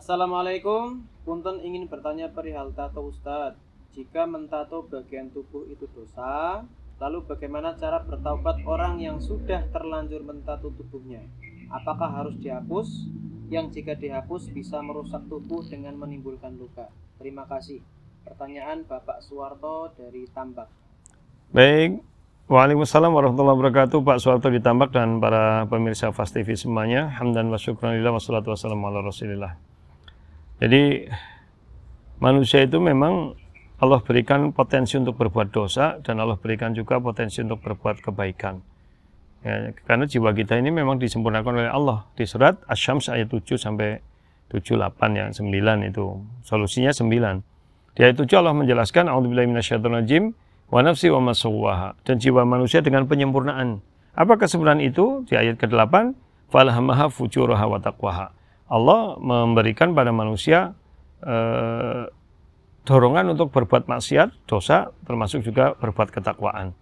Assalamualaikum, punten ingin bertanya perihal tato Ustadz. Jika mentato bagian tubuh itu dosa, lalu bagaimana cara bertaubat orang yang sudah terlanjur mentato tubuhnya? Apakah harus dihapus? Yang jika dihapus bisa merusak tubuh dengan menimbulkan luka. Terima kasih. Pertanyaan Bapak Suwarto dari Tambak. Baik, waalaikumsalam warahmatullahi wabarakatuh, Pak Suwarto di Tambak dan para pemirsa Fast TV semuanya. Hamdan wa syukranillah wassalatu wassalamu ala rasulillah. Jadi manusia itu memang Allah berikan potensi untuk berbuat dosa dan Allah berikan juga potensi untuk berbuat kebaikan. Ya, karena jiwa kita ini memang disempurnakan oleh Allah. Di surat Asy-Syams ayat 7 sampai 78 ya, 9 itu. Solusinya 9. Di ayat 7 Allah menjelaskan a'udzubillahi minasyaitonirrajim wa nafsi wa ma sawwaha, dan jiwa manusia dengan penyempurnaan. Apa kesempurnaan itu? Di ayat ke-8 falhamaha fujuraha wa taqwaha. Allah memberikan pada manusia dorongan untuk berbuat maksiat, dosa, termasuk juga berbuat ketakwaan.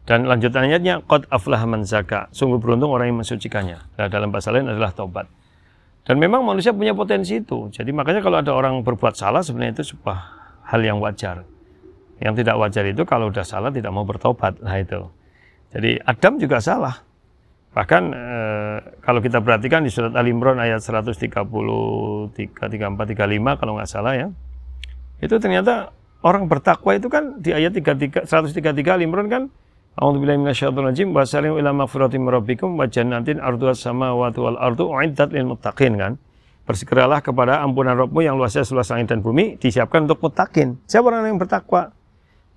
Dan lanjutan ayatnya, qad aflaha man zaka, sungguh beruntung orang yang mensucikannya. Nah, dalam bahasa lain adalah taubat. Dan memang manusia punya potensi itu. Jadi makanya kalau ada orang berbuat salah, sebenarnya itu sebuah hal yang wajar. Yang tidak wajar itu kalau udah salah tidak mau bertobat. Nah itu. Jadi Adam juga salah. Bahkan kalau kita perhatikan di surat Al-Imran ayat 133, 34, 35 kalau nggak salah ya. Itu ternyata orang bertakwa itu kan di ayat 133 Al-Imran kan a'udzubillahi minasyaitonirrajim wa sari'u ila maghfiratin min rabbikum wa jannatin 'arduhas samawati wal ardu u'iddat lil muttaqin kan. Bersegeralah kepada ampunan Rabbmu yang luasnya seluas langit dan bumi, disiapkan untuk muttaqin. Siapa orang yang bertakwa?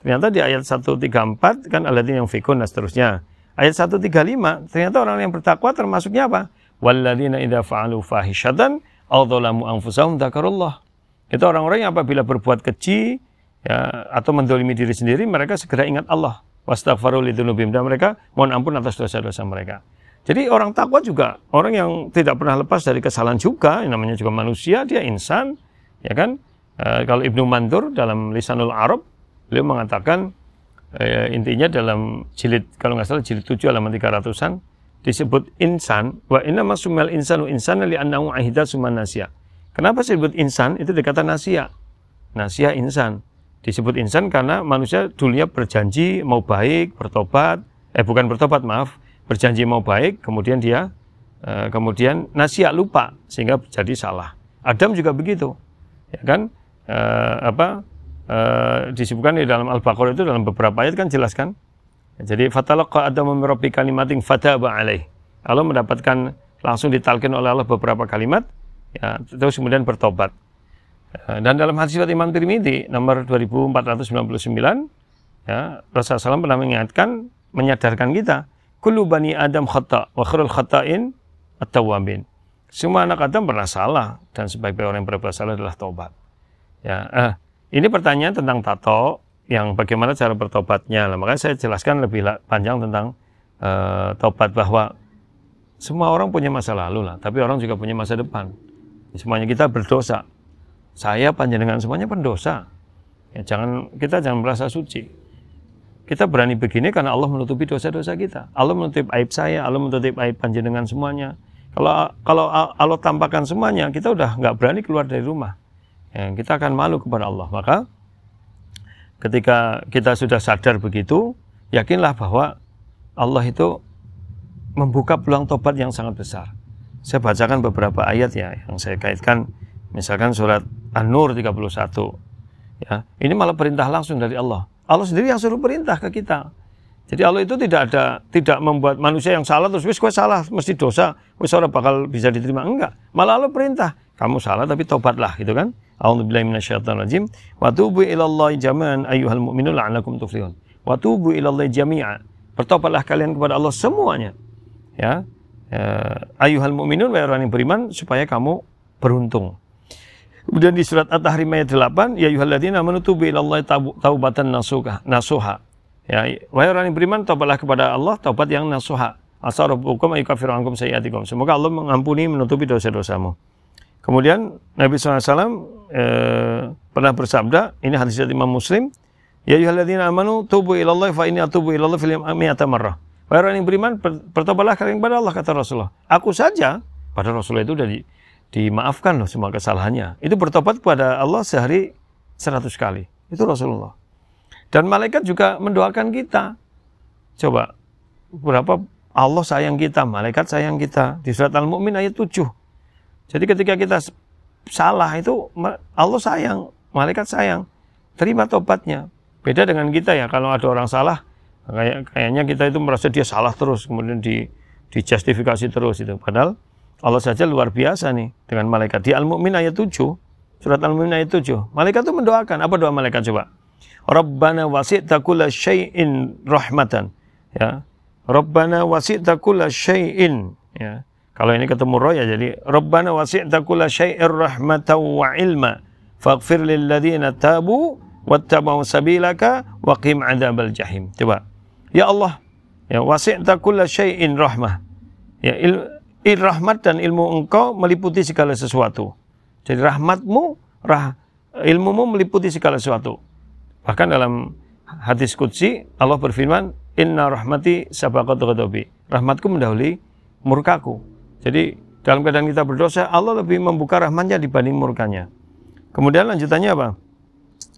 Ternyata di ayat 134 kan alladzina yunfiqun dan seterusnya. Ayat 135 ternyata orang yang bertakwa termasuknya apa? Walladzina idza fa'alu fahishatan aw dzalamu anfusahum dzakarullah. Itu orang-orang yang apabila berbuat keji ya, atau mendolimi diri sendiri, mereka segera ingat Allah. Wastaghfaru lidzunubihim, dan mereka mohon ampun atas dosa-dosa mereka. Jadi orang takwa juga orang yang tidak pernah lepas dari kesalahan juga, yang namanya juga manusia, dia insan, ya kan? Kalau Ibnu Mandur dalam Lisanul Arab, beliau mengatakan intinya dalam jilid, kalau nggak salah jilid 7 halaman 300-an, disebut insan, wa inna masumal insanu insana li'annahu ahida summan nasya. Kenapa disebut insan? Itu dikata nasya. Nasya insan. Disebut insan karena manusia dulunya berjanji mau baik, bertobat, bukan bertobat maaf, berjanji mau baik, kemudian dia kemudian nasya, lupa, sehingga jadi salah. Adam juga begitu. Ya kan? Disebutkan di dalam Al-Baqarah itu dalam beberapa ayat kan jelaskan. Jadi fatalaqa Adamu min rabbi kalimatin fataba alaih. Allah mendapatkan langsung ditalkin oleh Allah beberapa kalimat, ya, terus kemudian bertobat. Dan dalam hadis riwayat Imam Tirmidzi nomor 2499, ya, Rasulullah SAW pernah mengingatkan, menyadarkan kita, kullu bani Adam khata' wa khairul khata'in at-tawwabin. Semua anak Adam pernah salah dan sebaik-baik orang yang berbuat salah adalah taubat. Ya, ini pertanyaan tentang tato, yang bagaimana cara bertobatnya. Nah, makanya saya jelaskan lebih panjang tentang taubat, bahwa semua orang punya masa lalu lah, tapi orang juga punya masa depan. Semuanya kita berdosa. Saya panjenengan semuanya pendosa. Ya, kita jangan merasa suci. Kita berani begini karena Allah menutupi dosa-dosa kita. Allah menutupi aib saya, Allah menutupi aib panjenengan semuanya. Kalau Allah tampakkan semuanya, kita udah nggak berani keluar dari rumah. Ya, kita akan malu kepada Allah. Maka ketika kita sudah sadar begitu, yakinlah bahwa Allah itu membuka peluang tobat yang sangat besar. Saya bacakan beberapa ayat ya yang saya kaitkan, misalkan surat An-Nur 31. Ya, ini malah perintah langsung dari Allah. Allah sendiri yang suruh perintah ke kita. Jadi Allah itu tidak membuat manusia yang salah terus wis kowe salah mesti dosa, wis ora bakal bisa diterima, enggak. Malah Allah perintah, kamu salah tapi tobatlah, gitu kan? A'udzubillahi minasyaitonirrajim. Wa tubu ilallahi jami'an ayyuhal mu'minun la'allakum tuflihun. Wa tubu ilallahi jami'an. Bertobatlah kalian kepada Allah semuanya. Ya. Ayyuhal mu'minun, wahai orang yang beriman, supaya kamu beruntung. Kemudian di surat At-Tahrim ayat 8, ya ayyuhalladzina amanu tubu ilallahi taubatan nasuha. Ya, wahai orang yang beriman, taubatlah kepada Allah taubat yang nasuha. Asa rabbukum ayyukaffiru ankum sayyi'atikum. Semoga Allah mengampuni, menutupi dosa-dosamu. Kemudian Nabi SAW pernah bersabda, ini hadis dari Imam Muslim, ya ayyuhalladzina amanu tubu ilallahi fa inni atubu ilallahi fil mi'ata marrah. Wahai orang yang beriman, bertobatlah kalian kepada Allah, kata Rasulullah. Aku saja, pada Rasulullah itu dimaafkan loh semua kesalahannya. Itu bertobat kepada Allah sehari 100 kali. Itu Rasulullah. Dan malaikat juga mendoakan kita. Coba, berapa Allah sayang kita, malaikat sayang kita. Di surat Al-Mu'min ayat 7. Jadi ketika kita salah itu Allah sayang, malaikat sayang. Terima tobatnya. Beda dengan kita ya, kalau ada orang salah, kayaknya kita itu merasa dia salah terus, kemudian dijustifikasi terus itu. Padahal Allah saja luar biasa nih dengan malaikat. Di Al-Mu'min ayat 7, surat Al-Mu'min ayat 7, malaikat itu mendoakan. Apa doa malaikat coba? Rabbana wasi'ta kulla syai'in rahmatan. Ya. Rabbana wasi'ta kulla syai'in. Ya. Kalau ini ketemu roh ya jadi Rabbana wasi'ta kulla syai'ir rahmatan wa ilma faghfir lil ladzina tabu wattaba'u sabilaka wa qim 'adzabal jahim. Coba. Ya Allah, ya wasi'ta kulla syai'in rahmah. Ya rahmat dan ilmu Engkau meliputi segala sesuatu. Jadi rahmatmu, ilmumu meliputi segala sesuatu. Bahkan dalam hadis qudsi Allah berfirman, "Inna rahmati sabaqat ghadabi." Rahmatku mendahului murkaku. Jadi dalam keadaan kita berdosa, Allah lebih membuka rahmatnya dibanding murkanya. Kemudian lanjutannya apa?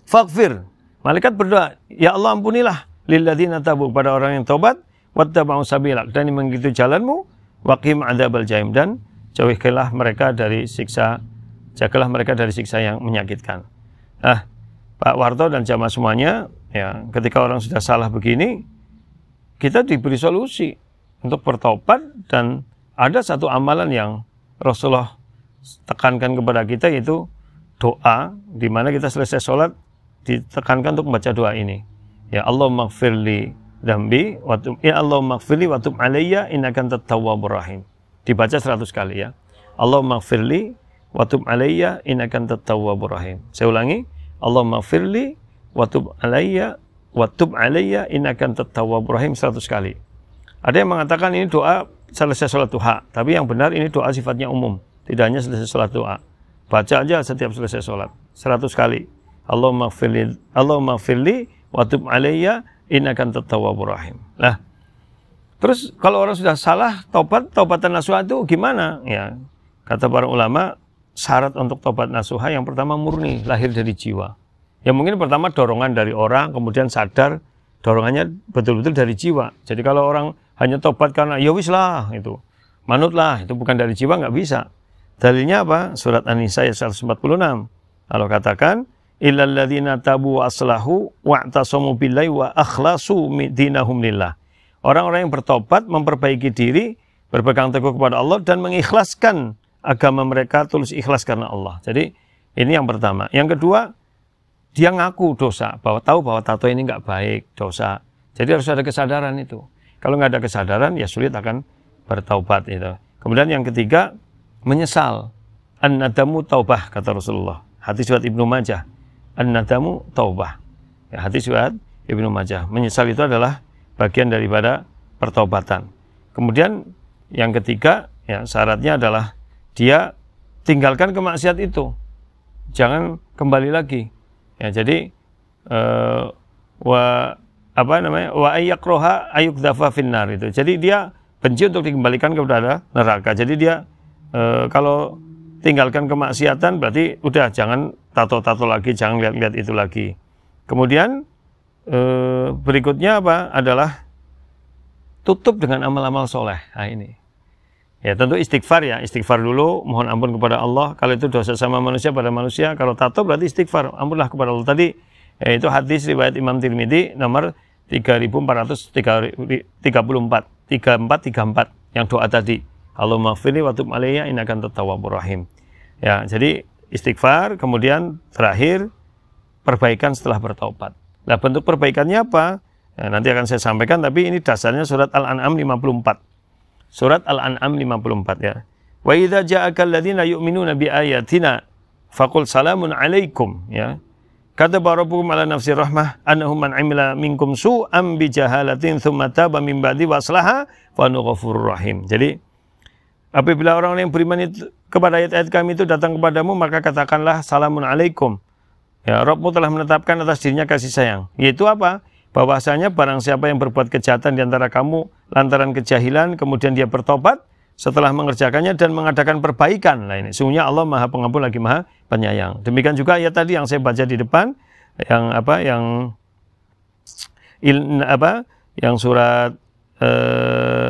Faghfir. Malaikat berdoa, ya Allah ampunilah lilladzina tabu, pada orang yang taubat, wattaba'u sabilak, dan mengikuti jalanmu, waqim adzabal jahim, dan jauhilah mereka dari siksa, jagalah mereka dari siksa yang menyakitkan. Nah, Pak Warto dan jamaah semuanya, ya, ketika orang sudah salah begini, kita diberi solusi untuk bertobat. Dan ada satu amalan yang Rasulullah tekankan kepada kita, yaitu doa, di mana kita selesai sholat ditekankan untuk membaca doa ini. Ya Allahumma gfirli dzambi wa tub, ya Allahumma gfirli wa tub alayya innaka antat tawwabur rahim. Dibaca 100 kali ya. Allahumma gfirli wa tub alayya innaka antat tawwabur rahim. Saya ulangi, Allahumma gfirli wa tub alayya innaka antat tawwabur rahim 100 kali. Ada yang mengatakan ini doa selesai sholat duha, tapi yang benar ini doa sifatnya umum, tidak hanya selesai sholat doa. Baca aja setiap selesai sholat 100 kali. Allahumma gfirli wa tub alayya innaka antat tawwabur rahim. Nah, terus kalau orang sudah salah taubatan nasuha itu gimana? Ya, kata para ulama, syarat untuk taubat nasuha yang pertama murni, lahir dari jiwa. Ya mungkin pertama dorongan dari orang, kemudian sadar dorongannya betul-betul dari jiwa. Jadi kalau orang hanya tobat karena ya wis lah, itu manutlah, itu bukan dari jiwa, nggak bisa. Dalilnya apa? Surat An-Nisa ayat 146. Allah katakan, illal ladzina tabu wa aslahu wa'tasamu billahi wa akhlasu dinahum lillah. Orang-orang yang bertobat, memperbaiki diri, berpegang teguh kepada Allah dan mengikhlaskan agama mereka, tulus ikhlas karena Allah. Jadi ini yang pertama. Yang kedua, dia ngaku dosa, tahu bahwa tato ini nggak baik, dosa. Jadi harus ada kesadaran itu. Kalau nggak ada kesadaran, ya sulit akan bertaubat itu. Kemudian yang ketiga, menyesal. An-nadamu taubah, kata Rasulullah. Hadis riwayat Ibnu Majah. An-nadamu taubah. Ya, hadis riwayat Ibnu Majah. Menyesal itu adalah bagian daripada pertaubatan. Kemudian yang ketiga, ya syaratnya adalah dia tinggalkan kemaksiat itu. Jangan kembali lagi. Ya, jadi wa ayyakroha ayyukdhafa finnar itu. Jadi dia benci untuk dikembalikan kepada neraka. Jadi dia kalau tinggalkan kemaksiatan berarti udah jangan tato-tato lagi, jangan lihat-lihat itu lagi. Kemudian berikutnya apa? Adalah tutup dengan amal-amal soleh. Nah ini. Ya tentu istighfar ya, istighfar dulu, mohon ampun kepada Allah. Kalau itu dosa sama manusia pada manusia, kalau tato berarti istighfar, ampunlah kepada Allah. Tadi itu hadis riwayat Imam Tirmidzi nomor 3434 yang doa tadi. Allahumma gfirli wa tub alayya innaka antat tawwabur rahim. Ya, jadi istighfar, kemudian terakhir perbaikan setelah bertaubat. Nah, bentuk perbaikannya apa? Ya, nanti akan saya sampaikan, tapi ini dasarnya surat Al-An'am 54. Surat Al-An'am 54 ya. Wa idza ja'aka alladziina yu'minuuna bi ayatina faqul salamun 'alaikum ya. Kataba rabbukum 'ala nafsi rahmah annahu man 'amila minkum su'an bi jahalatin tsumma taba min ba'di wa aslaha fa ghafurur rahim. Jadi apabila orang yang beriman itu kepada ayat-ayat kami itu datang kepadamu, maka katakanlah salamun 'alaikum. Ya, Rabbmu telah menetapkan atas dirinya kasih sayang. Yaitu apa? Bahwasanya barang siapa yang berbuat kejahatan di antara kamu lantaran kejahilan, kemudian dia bertobat, setelah mengerjakannya dan mengadakan perbaikan. Nah ini sungguhnya Allah Maha Pengampun lagi Maha Penyayang. Demikian juga ayat tadi yang saya baca di depan yang surat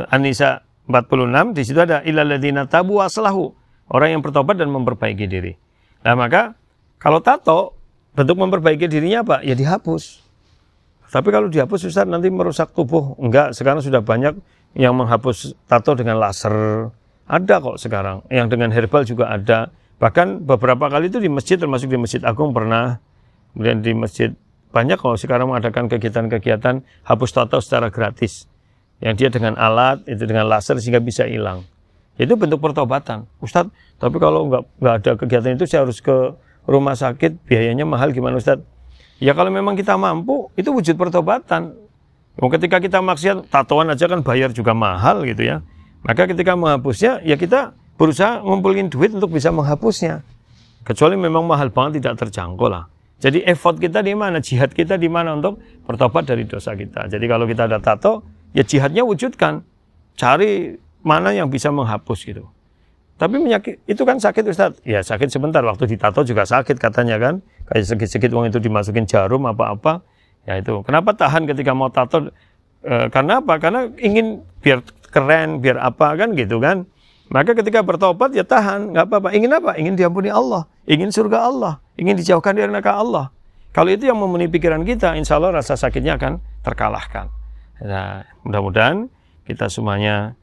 An-Nisa 46, di situ ada illal ladzina tabu wa aslahu, orang yang bertobat dan memperbaiki diri. Nah, maka kalau tato bentuk memperbaiki dirinya apa? Ya dihapus. Tapi kalau dihapus Ustaz nanti merusak tubuh. Enggak, sekarang sudah banyak yang menghapus tato dengan laser. Ada kok sekarang. Yang dengan herbal juga ada. Bahkan beberapa kali itu di masjid, termasuk di Masjid Agung pernah. Kemudian di masjid banyak kalau sekarang mengadakan kegiatan-kegiatan hapus tato secara gratis. Yang dia dengan alat, itu dengan laser sehingga bisa hilang. Itu bentuk pertobatan. Ustaz, tapi kalau nggak ada kegiatan itu saya harus ke rumah sakit, biayanya mahal, gimana Ustaz? Ya kalau memang kita mampu, itu wujud pertobatan. Ketika kita maksiat, tatoan aja kan bayar juga mahal gitu ya. Maka ketika menghapusnya, ya kita berusaha ngumpulin duit untuk bisa menghapusnya. Kecuali memang mahal banget, tidak terjangkau lah. Jadi effort kita di mana? Jihad kita di mana untuk bertobat dari dosa kita. Jadi kalau kita ada tato, ya jihadnya wujudkan. Cari mana yang bisa menghapus gitu. Tapi penyakit itu kan sakit Ustaz. Ya sakit sebentar, waktu ditato juga sakit katanya kan. Kayak sedikit-sedikit uang itu dimasukin jarum apa-apa. Ya itu. Kenapa tahan ketika mau tato? Karena apa? Karena ingin biar keren, biar apa kan gitu kan. Maka ketika bertobat ya tahan, nggak apa-apa. Ingin apa? Ingin diampuni Allah, ingin surga Allah, ingin dijauhkan dari neraka Allah. Kalau itu yang memenuhi pikiran kita, insya Allah rasa sakitnya akan terkalahkan. Nah, mudah-mudahan kita semuanya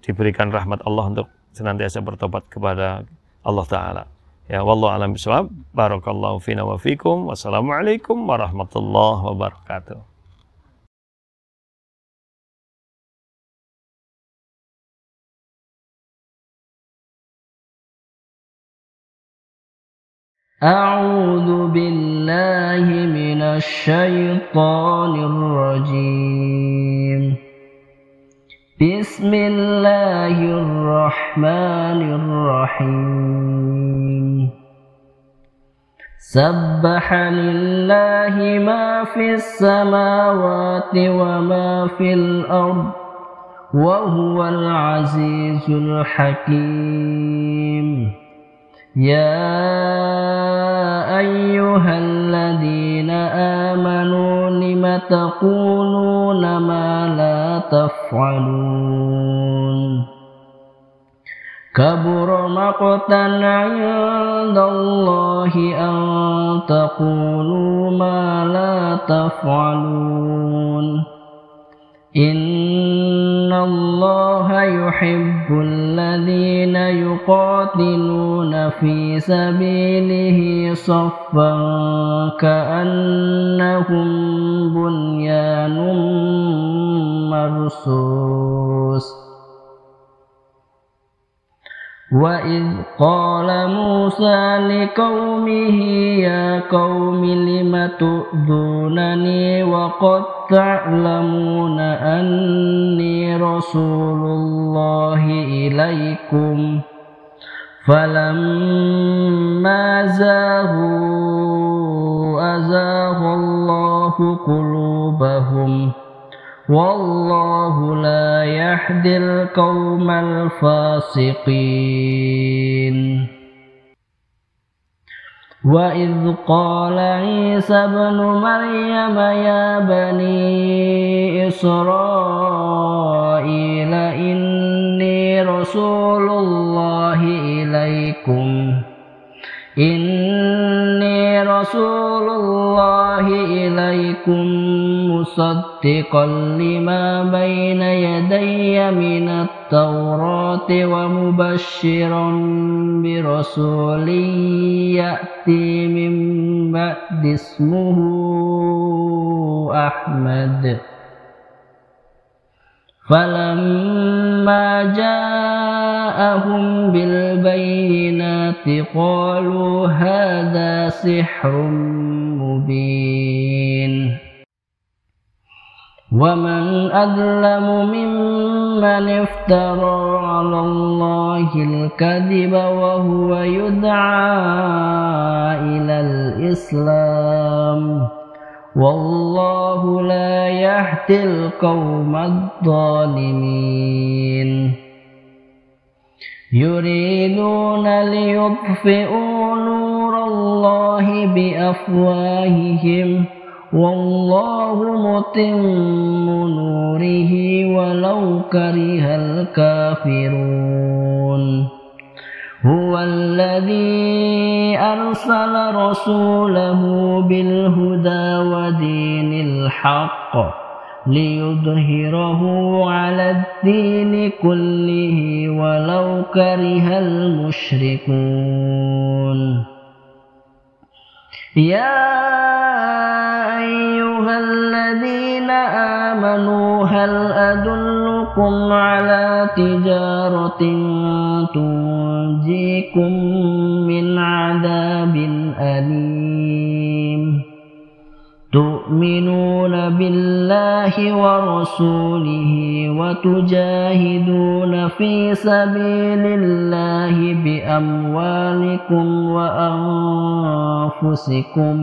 diberikan rahmat Allah untuk senantiasa bertobat kepada Allah Ta'ala. Ya, wallahu a'lam bishawab. Barakallahu fina wa fikum. Wassalamualaikum warahmatullahi wabarakatuh. أعوذ بالله من الشيطان الرجيم بسم الله الرحمن الرحيم سبح لله ما في السماوات وما في الأرض وهو العزيز الحكيم يا أيها الذين آمنوا لم تقولون ما لا تفعلون كبر مقتا عند الله أن تقولوا ما لا تفعلون إن الله يحب الذين يقاتلون في سبيله صفا كأنهم بنيان مرصوص وإذ قال موسى لقومه يا قوم لم تؤذونني وقد تعلمون أني رسول الله إليكم فلما زاغوا أزاغ الله قلوبهم والله لا يهدي القوم الفاسقين وإذ قال عيسى ابن مريم يا بني إسرائيل إني رسول الله إليكم مصدقا لما بين يدي من التوراة ومبشرا برسول يأتي من بعد اسمه أحمد فلما جاءهم بالبينات قالوا هذا سحر مبين ومن أظلم ممن افترى على الله الكذب وهو يدعى إلى الإسلام والله لا يهدي القوم الظالمين يريدون ليطفئوا نور الله بأفواههم والله متم نوره ولو كره الكافرون هو الذي أرسل رسوله بالهدى ودين الحق ليظهره على الدين كله ولو كره المشركون يا أيها الذين آمنوا هل أدلكم على تجارة تنجيكم من عذاب أليم تؤمنون بالله ورسوله وتجاهدون في سبيل الله بأموالكم وأنفسكم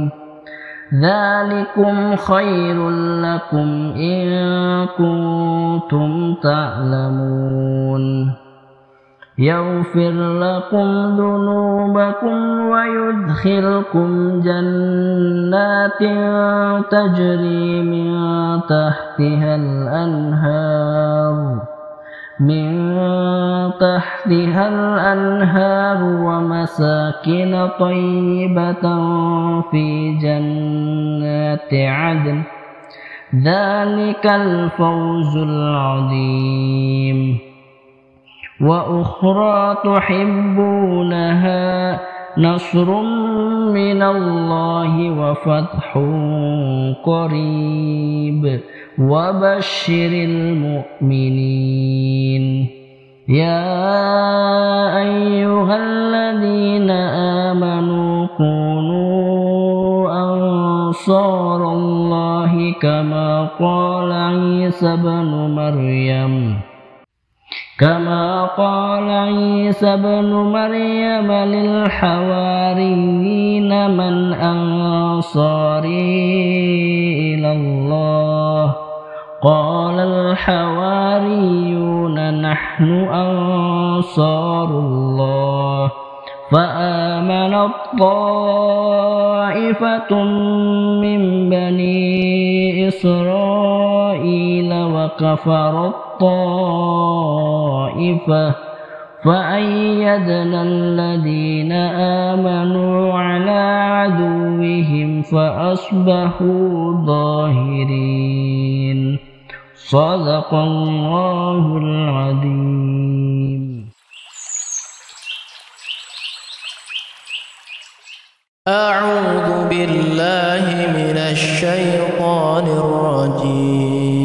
ذلكم خير لكم إن كنتم تعلمون يغفر لكم ذنوبكم ويدخلكم جنات تجري من تحتها الأنهار ومساكن طيبة في جنات عدن ذلك الفوز العظيم وأخرى تحبونها نصر من الله وفتح قريب وبشر المؤمنين يا أيها الذين آمنوا كونوا أنصار الله كما قال عيسى بن مريم للحواريين من أنصاري إلى الله قال الحواريون نحن أنصار الله فآمنت طائفة من بني إسرائيل وكفرت طائفة فأيدنا الذين آمنوا على عدوهم فأصبحوا ظاهرين صدق الله العظيم. أعوذ بالله من الشيطان الرجيم.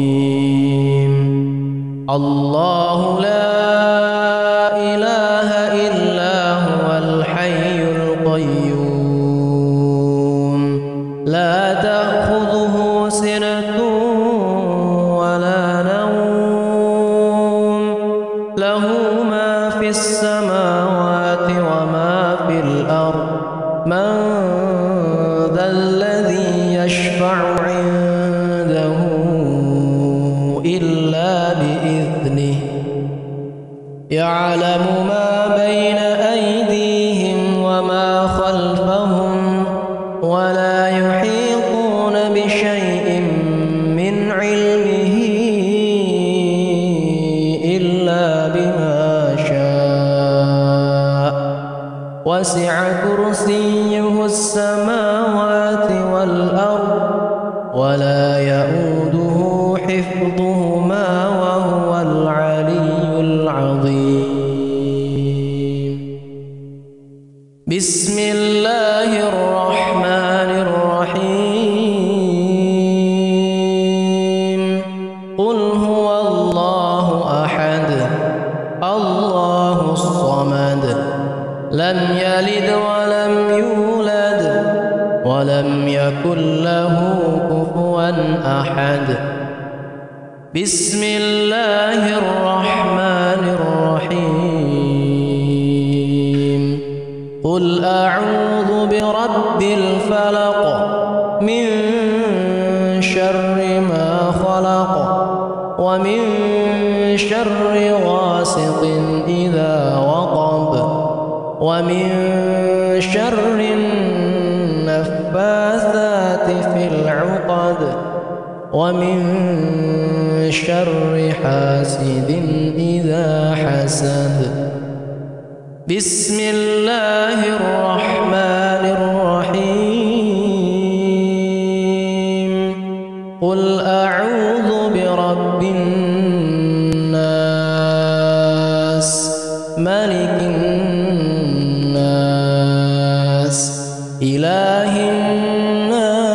الله لا إله إلا هو الحي القيوم لا تأخذه سنة ولا نوم له ما في السماوات وما في الأرض من ذا الذي يشفع عنده إلا بإذنه يعلم ما بين أيديهم وما خلفهم ولا يحيطون بشيء من علمه إلا بما شاء وسع كرسيه السماوات والأرض ولا يؤوده حفظهما وهو العلي العظيم. بسم الله الرحمن الرحيم. قل هو الله أحد الله الصمد لم يلد ولم يولد ولم يكن له كفوا أحد. بسم الله الرحمن الرحيم. قل أعوذ برب الفلق من شر ما خلق ومن شر غاسق إذا وقب ومن شر النفاثات في العقد ومن شر حاسد إذا حسد. بسم الله الرحمن الرحيم. قل أعوذ برب الناس ملك الناس إله الناس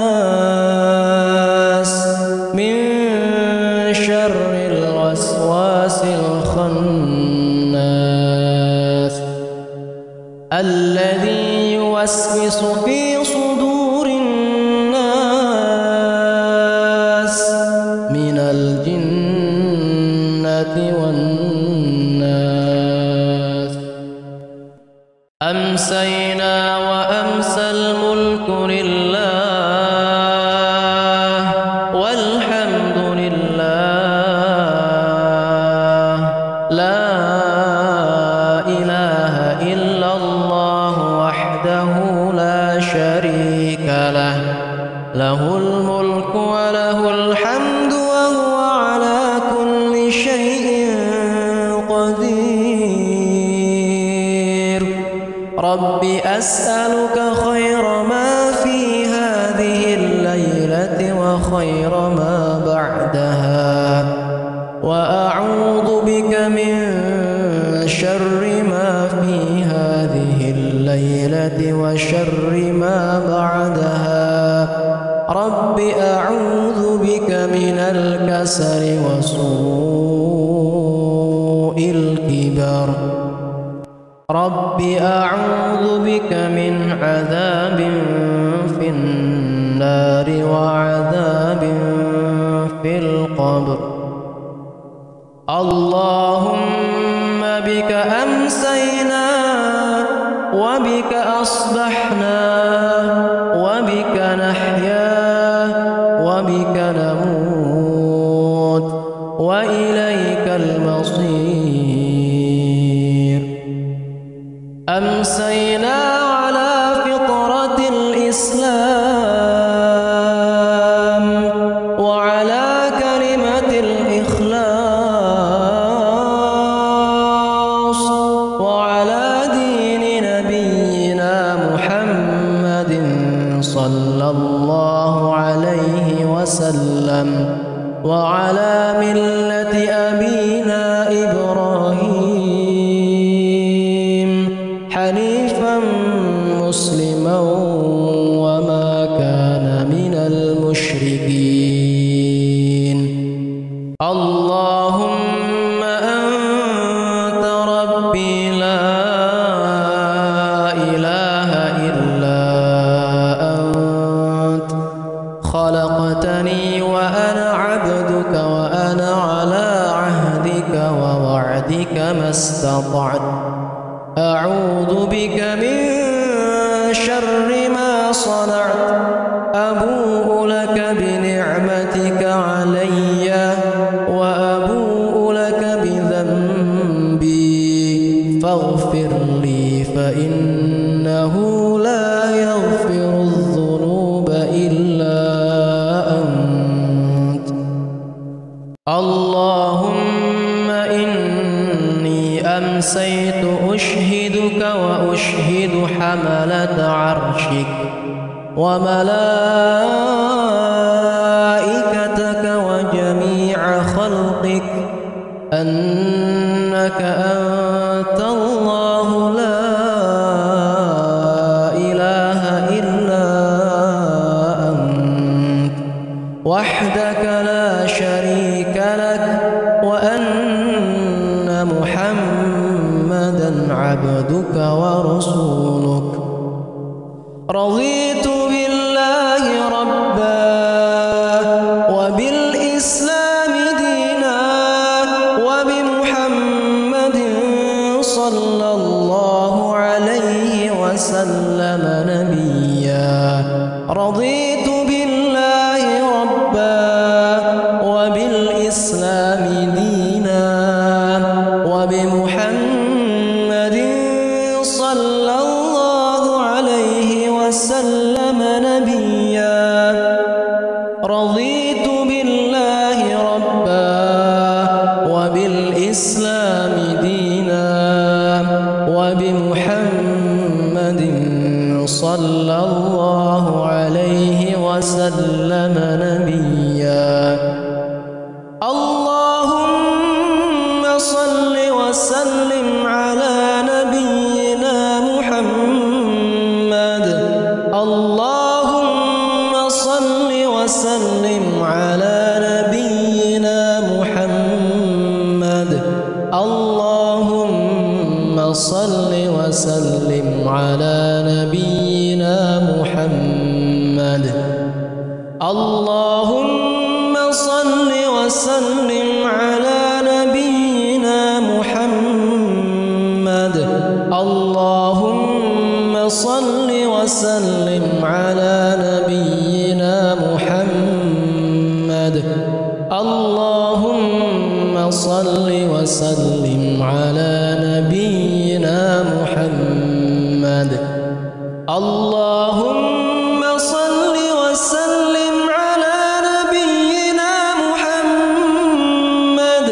من شر الوسواس الخناس الذي يوسوس في صدور الناس من الجنة والناس. أمسينا وأمسى الملك لله والحمد لله لا إله إلا الله وحده لا شريك له له الملك وله الحمد وهو على كل شيء قدير. رب أسألك خير ما في هذه الليلة وخير ما بعدها وأعوذ بك من شر ما في هذه الليلة وشر ما بعدها. رب أعوذ بك من الكسل وسوء الكبر. رب أعوذ بك من عذاب في النار وعذاب في القبر. اللهم بك أمسينا وبك أصبحنا وبك نحيا وبك نموت وإليك المصير. أمسينا على فطرة الإسلام وعلى كلمة الإخلاص وعلى دين نبينا محمد صلى الله عليه وسلم وعلى ملة أبينا إبراهيم حنيفا مسلما وما كان من المشركين. اللهم أنت ربي لا إله إلا أنت خلقتني وأنا عبدك وأنا على عهدك ووعدك ما استطعت. أعوذ بك من شر ما صنعت. أبوء لك بنعمتك علي وأبوء لك بذنبي فاغفر لي فإنه لا يغفر الذنوب إلا أنت. اللهم إني أمسيت أشهدك وأشهد حملة عرشك وملائكتك وجميع خلقك أنك أنت الله لا إله إلا أنت وحدك لا شريك لك وأن محمدا عبدك ورسولك. رضيت بالله ربا وبالإسلام دينا وبمحمد صلى الله عليه وسلم نبيا. رضيت بالله ربا وبالإسلام دينا وبمحمد صلى رضيت بالله ربا وبالإسلام دينا وبمحمد صلى الله عليه وسلم نبيا اللهم صل وسلم على نبينا محمد اللهم صل وسلم على نبينا محمد اللهم صل وسلم على نبينا محمد اللهم صل وسلم على نبينا محمد اللهم صل وسلم على نبينا محمد اللهم صل وسلم على نبينا محمد اللهم صل وسلم على نبينا محمد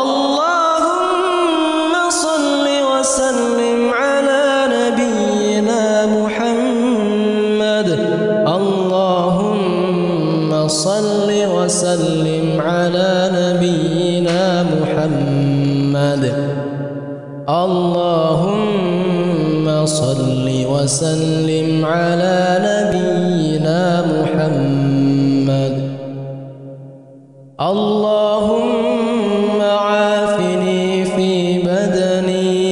اللهم صل وسلم على نبينا محمد اللهم صل وسلم على نبينا محمد اللهم صل وسلم على نبينا محمد اللهم عافني في بدني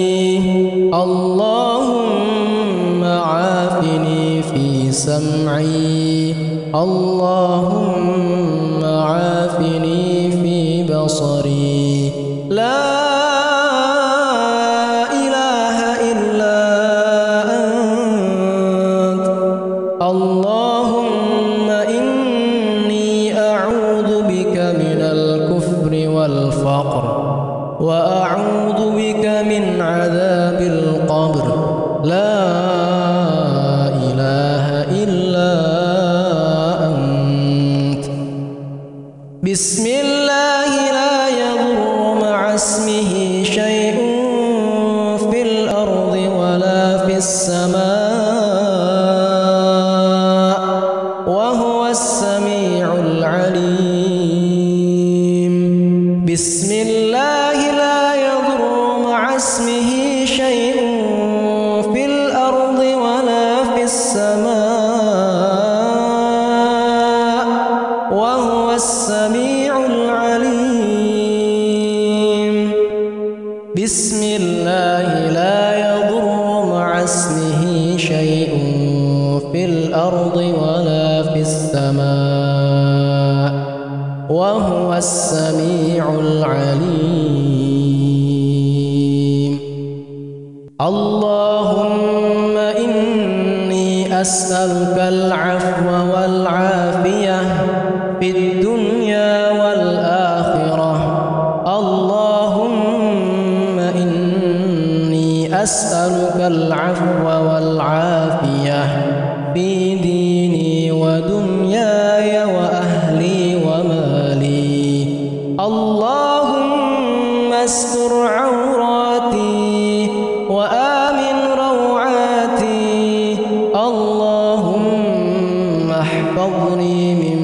اللهم عافني في سمعي اللهم عافني في بصري لا إله إلا أنت اللهم إني أعوذ بك من الكفر والفقر وأعوذ بك من عذاب القبر لا إله إلا أنت بسم الله لا يضر مع اسمه شيء في الأرض ولا في السماء وهو السميع العليم بسم الله لا يضر مع اسمه شيء في الأرض ولا في السماء وهو السميع العليم بسم الله لا يضر مع اسمه شيء في الأرض ولا في السماء وهو السميع العليم اللهم إني أسألك العفو والعافية في الدنيا والآخرة اللهم إني أسألك العفو والعافية في ديني ودنياي وأهلي ومالي اللهم استر عوراتي وآمن روعاتي اللهم احفظني من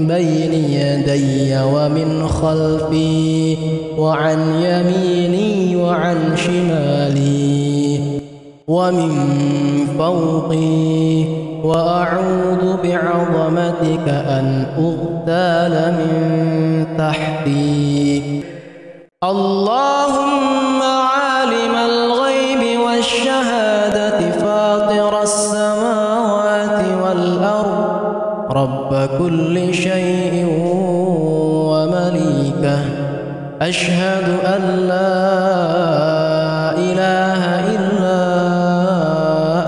بين يدي ومن خلفي وعن يميني وعن شمالي ومن فوقي وأعوذ بعظمتك أن أغتال من تحتي اللهم عالم الغيب والشهادة فاطر السماوات والأرض رب كل شيء ومليكه أشهد أن لا إله إلا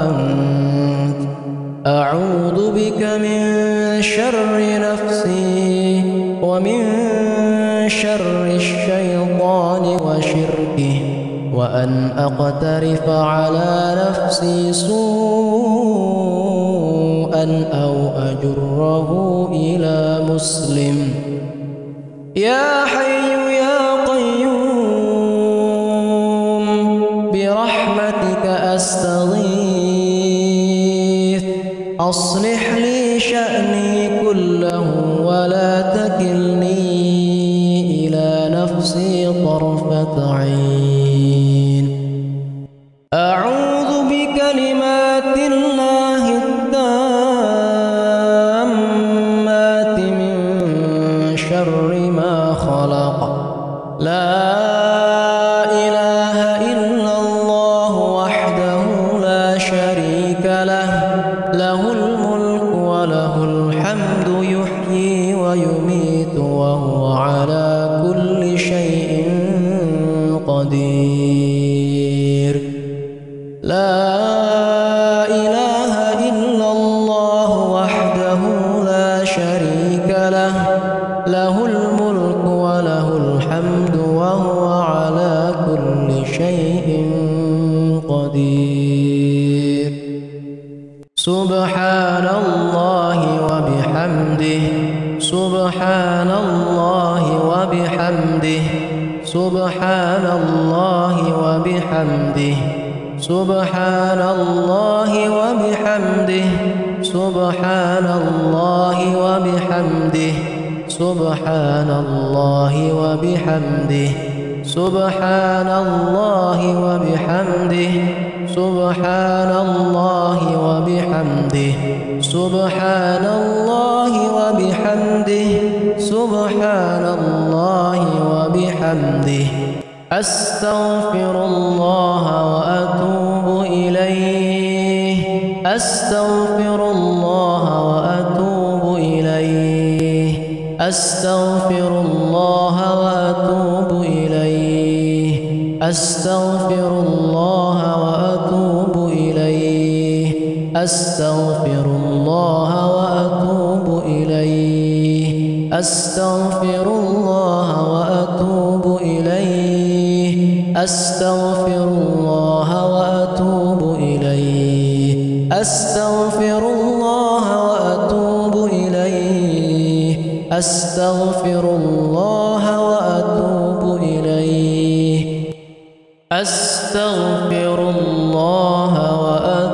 أنت أعوذ بك من شر نفسي ومن شر الشيطان وشركه وأن أقترف على نفسي سوءا سوءا أو أجره إلى مسلم. يا حي يا قيوم برحمتك أستغيث أصلح لي شأني كله ولا تكلني إلى نفسي طرفة عين. أعوذ بكلمات الله التامات من شر ما خلق. لا إله إلا الله وحده لا شريك له، له الملك وله الحمد يحيي ويميت وهو على كل شيء قدير. لا إله إلا الله وحده لا شريك له، له الملك وله الحمد وهو على كل شيء قدير. سبحان الله وبحمده، سبحان الله وبحمده، سبحان الله وبحمده، سبحان الله وبحمده، سبحان الله وبحمده، سبحان الله وبحمده، سبحان الله وبحمده، سبحان الله وبحمده، سبحان الله وبحمده، سبحان الله وبحمده. أستغفر الله وأتوب إليه، أستغفر الله وأتوب إليه، أستغفر الله وأتوب إليه، أستغفر الله وأتوب إليه، أستغفر الله وأتوب إليه، أستغفر الله وأتوب إليه، أستغفر الله وأتوب إليه، أستغفر الله وأتوب إليه، أستغفر الله وأتوب إليه، أستغفر الله وأتوب